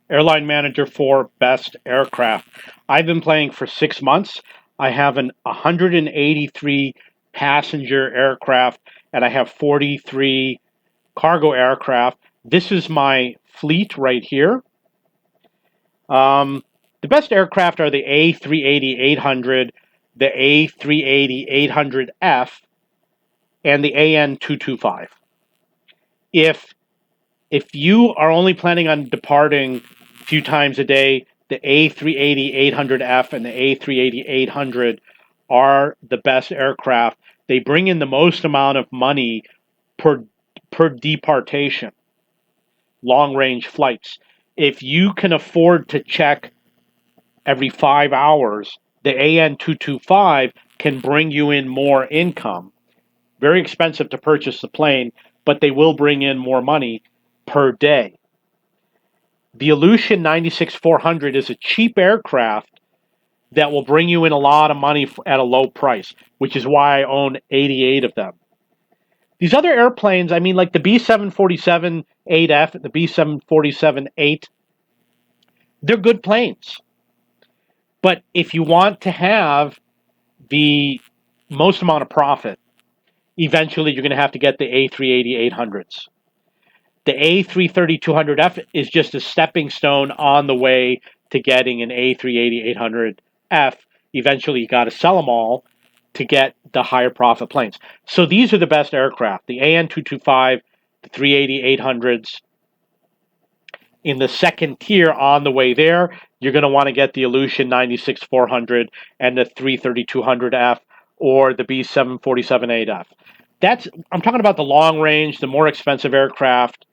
Airline manager for best aircraft. I've been playing for 6 months. I have an 183 passenger aircraft and I have 43 cargo aircraft. This is my fleet right here. The best aircraft are the A380-800, the A380-800F, and the AN225. If if you are only planning on departing a few times a day, the A380-800F and the A380-800 are the best aircraft. They bring in the most amount of money per departation, long range flights. If you can afford to check every 5 hours, the AN225 can bring you in more income. Very expensive to purchase the plane, but they will bring in more money per day. The Aleutian 96-400 is a cheap aircraft that will bring you in a lot of money at a low price, which is why I own 88 of them. These other airplanes, I mean, like the B747-8F, the B747-8, they're good planes. But if you want to have the most amount of profit, eventually you're going to have to get the A380-800s. The A330-200F is just a stepping stone on the way to getting an A380-800F. Eventually, you got to sell them all to get the higher profit planes. So these are the best aircraft: the AN225, the 380-800s. In the second tier, on the way there, you're going to want to get the Aleutian 96-400 and the 330-200F or the B747-8F. I'm talking about the long range, the more expensive aircraft.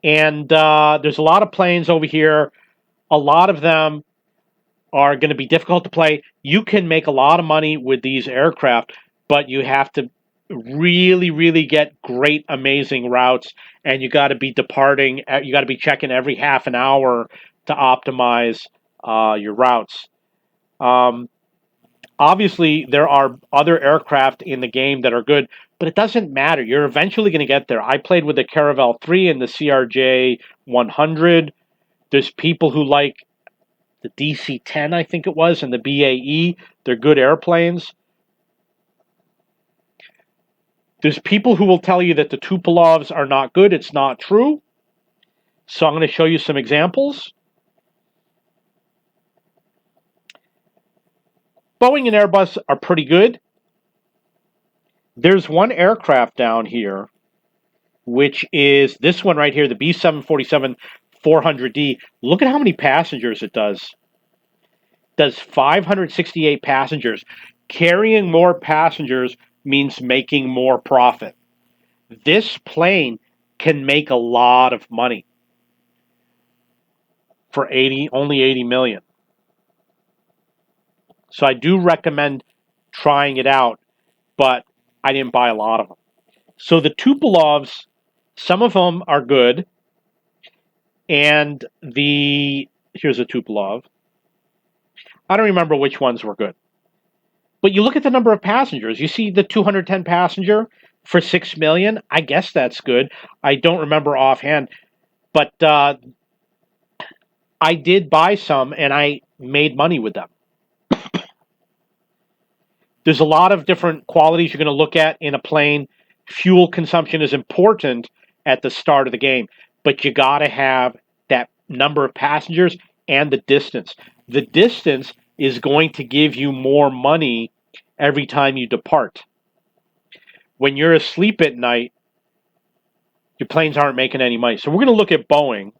And there's a lot of planes over here. A lot of them are going to be difficult to play. You can make a lot of money with these aircraft, but you have to really, really get great, amazing routes. And you got to be departing. You got to be checking every half an hour to optimize your routes. Obviously, there are other aircraft in the game that are good, but it doesn't matter. You're eventually going to get there. I played with the Caravel 3 and the CRJ 100. There's people who like the DC 10, I think it was, and the BAE. They're good airplanes. There's people who will tell you that the Tupolovs are not good. It's not true. So I'm going to show you some examples. Boeing and Airbus are pretty good. There's one aircraft down here, which is this one right here, the B747-400D. Look at how many passengers it does. It does 568 passengers. Carrying more passengers means making more profit. This plane can make a lot of money for only 80 million. So I do recommend trying it out, but I didn't buy a lot of them. So the Tupolovs, some of them are good, and here's a Tupolev. I don't remember which ones were good. But you look at the number of passengers. You see the 210 passenger for 6 million. I guess that's good. I don't remember offhand, but I did buy some and I made money with them. There's a lot of different qualities you're going to look at in a plane. Fuel consumption is important at the start of the game, but you got to have that number of passengers and the distance. The distance is going to give you more money every time you depart. When you're asleep at night, your planes aren't making any money. So we're going to look at Boeing.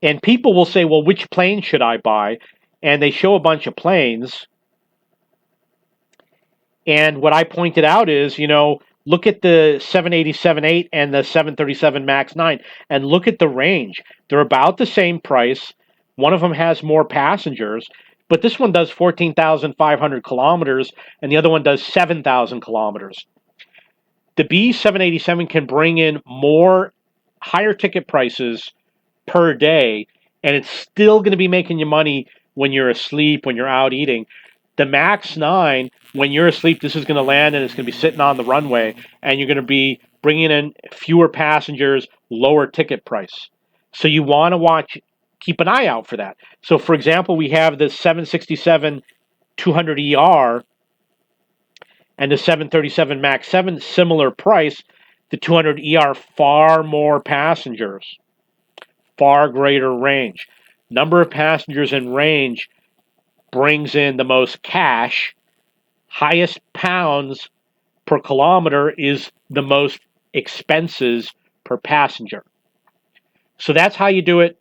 And people will say, well, which plane should I buy? And they show a bunch of planes. And what I pointed out is, look at the 787-8 and the 737 MAX 9 and look at the range. They're about the same price. One of them has more passengers, but this one does 14,500 kilometers and the other one does 7,000 kilometers. The B787 can bring in more higher ticket prices per day, and it's still going to be making you money when you're asleep, when you're out eating. The MAX 9, when you're asleep, this is going to land and it's going to be sitting on the runway, and you're going to be bringing in fewer passengers, lower ticket price. So you want to keep an eye out for that. So, for example, we have the 767 200ER and the 737 MAX 7, similar price. The 200ER, far more passengers, far greater range. Number of passengers and range brings in the most cash. Highest pounds per kilometer is the most expenses per passenger. So that's how you do it.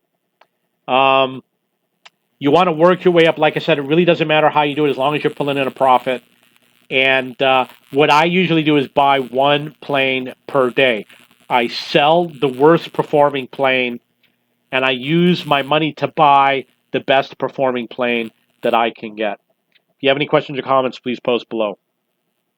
You want to work your way up. Like I said, it really doesn't matter how you do it as long as you're pulling in a profit. And what I usually do is buy one plane per day. I sell the worst performing plane, and I use my money to buy the best performing plane that I can get. If you have any questions or comments, please post below.